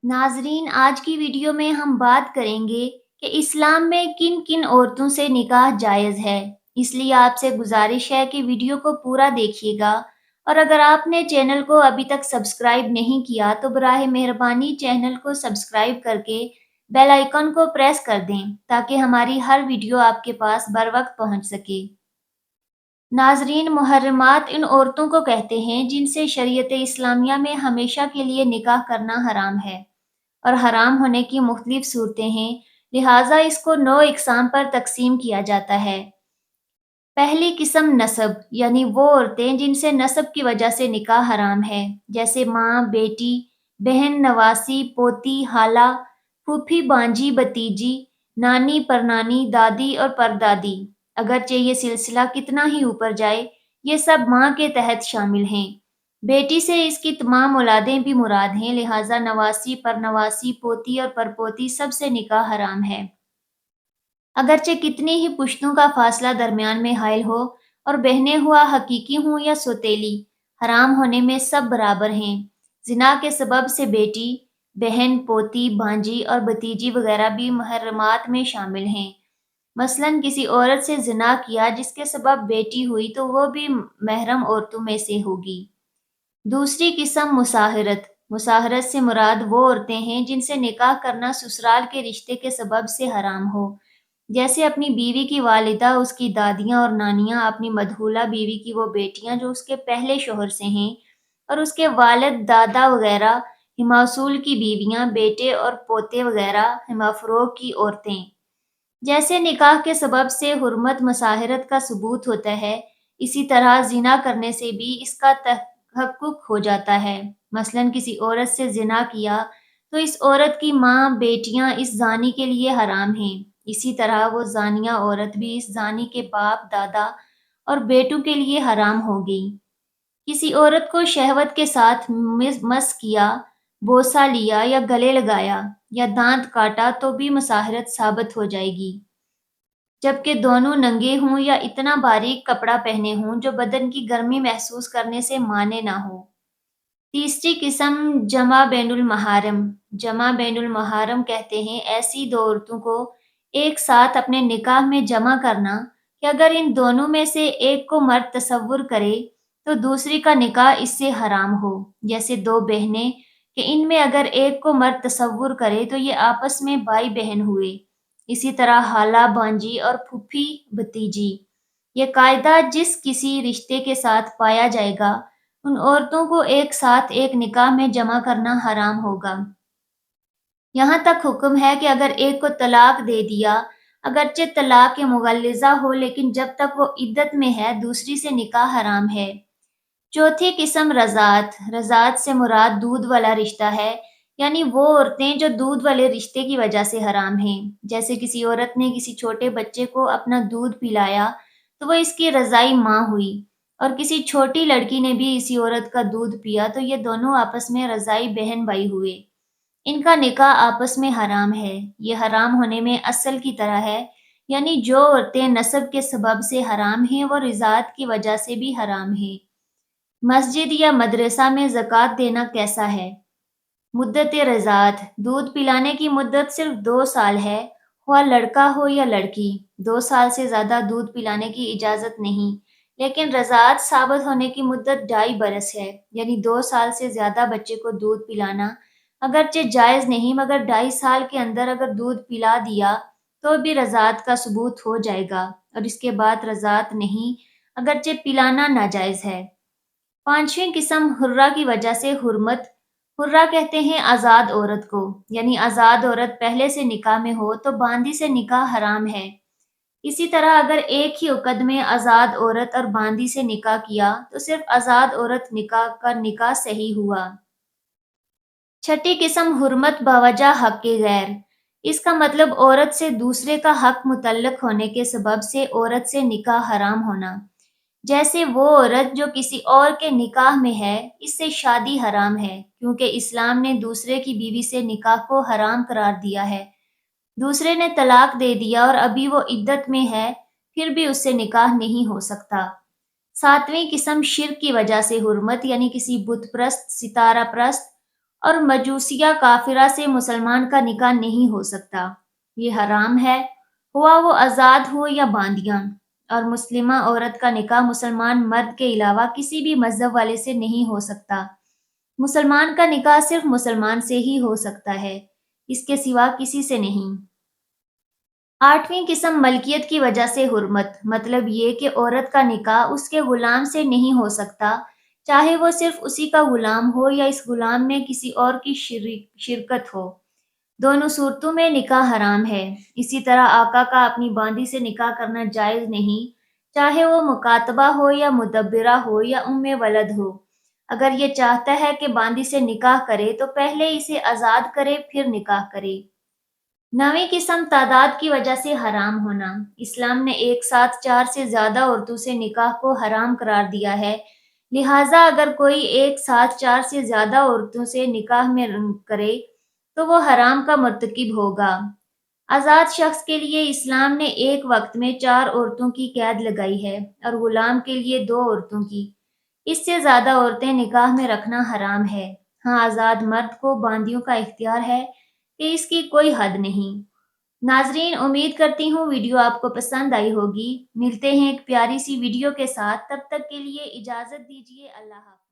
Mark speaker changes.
Speaker 1: ناظرین، آج کی ویڈیو میں ہم بات کریں گے کہ اسلام میں کن کن عورتوں سے نکاح جائز ہے۔ اس لیے آپ سے گزارش ہے کہ ویڈیو کو پورا دیکھیے گا، اور اگر آپ نے چینل کو ابھی تک سبسکرائب نہیں کیا تو براہ مہربانی چینل کو سبسکرائب کر کے بیل آئیکن کو پریس کر دیں تاکہ ہماری ہر ویڈیو آپ کے پاس بر وقت پہنچ سکے۔ ناظرین، محرمات ان عورتوں کو کہتے ہیں جن سے شریعت اسلامیہ میں ہمیشہ کے لیے نکاح کرنا حرام ہے، اور حرام ہونے کی مختلف صورتیں ہیں، لہٰذا اس کو 9 اقسام پر تقسیم کیا جاتا ہے۔ پہلی قسم نسب، یعنی وہ عورتیں جن سے نسب کی وجہ سے نکاح حرام ہے، جیسے ماں، بیٹی، بہن، نواسی، پوتی، خالہ، پھوپھی، بانجی، بھتیجی، نانی، پرنانی، دادی اور پردادی۔ اگرچہ یہ سلسلہ کتنا ہی اوپر جائے، یہ سب ماں کے تحت شامل ہیں۔ بیٹی سے اس کی تمام اولادیں بھی مراد ہیں، لہٰذا نواسی، پرنواسی، پوتی اور پرپوتی سب سے نکاح حرام ہے۔ اگرچہ کتنی ہی پشتوں کا فاصلہ درمیان میں حائل ہو اور بہنیں ہوا حقیقی ہوں یا سوتیلی، حرام ہونے میں سب برابر ہیں۔ زنا کے سبب سے بیٹی، بہن، پوتی، بھانجی اور بھتیجی وغیرہ بھی محرمات میں شامل ہیں۔ مثلاً کسی عورت سے زنا کیا جس کے سبب بیٹی ہوئی تو وہ بھی محرم عورتوں میں سے ہوگی۔ دوسری قسم مصاہرت۔ مصاہرت سے مراد وہ عورتیں ہیں جن سے نکاح کرنا سسرال کے رشتے کے سبب سے حرام ہو، جیسے اپنی بیوی کی والدہ، اس کی دادیاں اور نانیاں، اپنی مدخولہ بیوی کی وہ بیٹیاں جو اس کے پہلے شوہر سے ہیں، اور اس کے والد، دادا وغیرہ، حماصول کی بیویاں، بیٹے اور پوتے وغیرہ، حمافروغ کی عورتیں۔ جیسے نکاح کے سبب سے حرمت مصاہرت کا ثبوت ہوتا ہے، اسی طرح زنا کرنے سے بھی اس کا تحقق ہو جاتا ہے۔ مثلاً کسی عورت سے زنا کیا تو اس عورت کی ماں، بیٹیاں اس زانی کے لیے حرام ہیں، اسی طرح وہ زانیہ عورت بھی اس زانی کے باپ، دادا اور بیٹوں کے لیے حرام ہوگی۔ کسی عورت کو شہوت کے ساتھ مس کیا، بوسہ لیا یا گلے لگایا یا دانت کاٹا تو بھی مصاہرت ثابت ہو جائے گی، جبکہ دونوں ننگے ہوں یا اتنا باریک کپڑا پہنے ہوں جو بدن کی گرمی محسوس کرنے سے مانے نہ ہو۔ تیسری قسم جمع بین المحارم۔ جمع بین المحارم کہتے ہیں ایسی دو عورتوں کو ایک ساتھ اپنے نکاح میں جمع کرنا کہ اگر ان دونوں میں سے ایک کو مرد تصور کرے تو دوسری کا نکاح اس سے حرام ہو، جیسے دو بہنیں کہ ان میں اگر ایک کو مرد تصور کرے تو یہ آپس میں بھائی بہن ہوئے، اسی طرح خالہ، بانجی اور پھوپھی، بھتیجی۔ یہ قاعدہ جس کسی رشتے کے ساتھ پایا جائے گا، ان عورتوں کو ایک ساتھ ایک نکاح میں جمع کرنا حرام ہوگا۔ یہاں تک حکم ہے کہ اگر ایک کو طلاق دے دیا، اگرچہ طلاق مغلظہ ہو، لیکن جب تک وہ عدت میں ہے دوسری سے نکاح حرام ہے۔ چوتھی قسم رضاعت۔ رضاعت سے مراد دودھ والا رشتہ ہے، یعنی وہ عورتیں جو دودھ والے رشتے کی وجہ سے حرام ہیں، جیسے کسی عورت نے کسی چھوٹے بچے کو اپنا دودھ پلایا تو وہ اس کی رضاعی ماں ہوئی، اور کسی چھوٹی لڑکی نے بھی اسی عورت کا دودھ پیا تو یہ دونوں آپس میں رضاعی بہن بھائی ہوئے۔ ان کا نکاح آپس میں حرام ہے۔ یہ حرام ہونے میں اصل کی طرح ہے، یعنی جو عورتیں نسب کے سبب سے حرام ہیں وہ رضاعت کی وجہ سے بھی حرام ہیں۔ مسجد یا مدرسہ میں زکوٰۃ دینا کیسا ہے؟ مدت رضاعت۔ دودھ پلانے کی مدت صرف 2 سال ہے، خواہ لڑکا ہو یا لڑکی۔ 2 سال سے زیادہ دودھ پلانے کی اجازت نہیں، لیکن رضاعت ثابت ہونے کی مدت 2.5 برس ہے، یعنی 2 سال سے زیادہ بچے کو دودھ پلانا اگرچہ جائز نہیں، مگر 2.5 سال کے اندر اگر دودھ پلا دیا تو بھی رضاعت کا ثبوت ہو جائے گا، اور اس کے بعد رضاعت نہیں، اگرچہ پلانا ناجائز ہے۔ پانچویں قسم حرہ کی وجہ سے حرمت۔ حرہ کہتے ہیں آزاد عورت کو، یعنی آزاد عورت پہلے سے نکاح میں ہو تو باندی سے نکاح حرام ہے۔ اسی طرح اگر ایک ہی عقد میں آزاد عورت اور باندی سے نکاح کیا تو صرف آزاد عورت کا نکاح صحیح ہوا۔ چھٹی قسم حرمت بوجہ حق غیر۔ اس کا مطلب عورت سے دوسرے کا حق متعلق ہونے کے سبب سے عورت سے نکاح حرام ہونا، جیسے وہ عورت جو کسی اور کے نکاح میں ہے، اس سے شادی حرام ہے، کیونکہ اسلام نے دوسرے کی بیوی سے نکاح کو حرام قرار دیا ہے۔ دوسرے نے طلاق دے دیا اور ابھی وہ عدت میں ہے، پھر بھی اس سے نکاح نہیں ہو سکتا۔ ساتویں قسم شرک کی وجہ سے حرمت، یعنی کسی بت پرست، ستارہ پرست اور مجوسیہ کافرہ سے مسلمان کا نکاح نہیں ہو سکتا، یہ حرام ہے، ہوا وہ آزاد ہو یا باندیاں۔ اور مسلمہ عورت کا نکاح مسلمان مرد کے علاوہ کسی بھی مذہب والے سے نہیں ہو سکتا۔ مسلمان کا نکاح صرف مسلمان سے ہی ہو سکتا ہے، اس کے سوا کسی سے نہیں۔ آٹھویں قسم ملکیت کی وجہ سے حرمت، مطلب یہ کہ عورت کا نکاح اس کے غلام سے نہیں ہو سکتا، چاہے وہ صرف اسی کا غلام ہو یا اس غلام میں کسی اور کی شرکت ہو۔ دونوں صورتوں میں نکاح حرام ہے۔ اسی طرح آقا کا اپنی باندی سے نکاح کرنا جائز نہیں، چاہے وہ مکاتبہ ہو یا مدبرہ ہو یا ولد ہو۔ اگر یہ چاہتا ہے کہ باندی سے نکاح کرے تو پہلے اسے آزاد کرے پھر نکاح کرے۔ نویں قسم تعداد کی وجہ سے حرام ہونا۔ اسلام نے ایک ساتھ 4 سے زیادہ عورتوں سے نکاح کو حرام قرار دیا ہے، لہٰذا اگر کوئی ایک ساتھ 4 سے زیادہ عورتوں سے نکاح میں کرے تو وہ حرام کا مرتکب ہوگا۔ آزاد شخص کے لیے اسلام نے ایک وقت میں 4 عورتوں کی قید لگائی ہے اور غلام کے لیے 2 عورتوں کی۔ اس سے زیادہ عورتیں نکاح میں رکھنا حرام ہے۔ ہاں، آزاد مرد کو باندیوں کا اختیار ہے کہ اس کی کوئی حد نہیں۔ ناظرین، امید کرتی ہوں ویڈیو آپ کو پسند آئی ہوگی۔ ملتے ہیں ایک پیاری سی ویڈیو کے ساتھ، تب تک کے لیے اجازت دیجیے۔ اللہ حافظ۔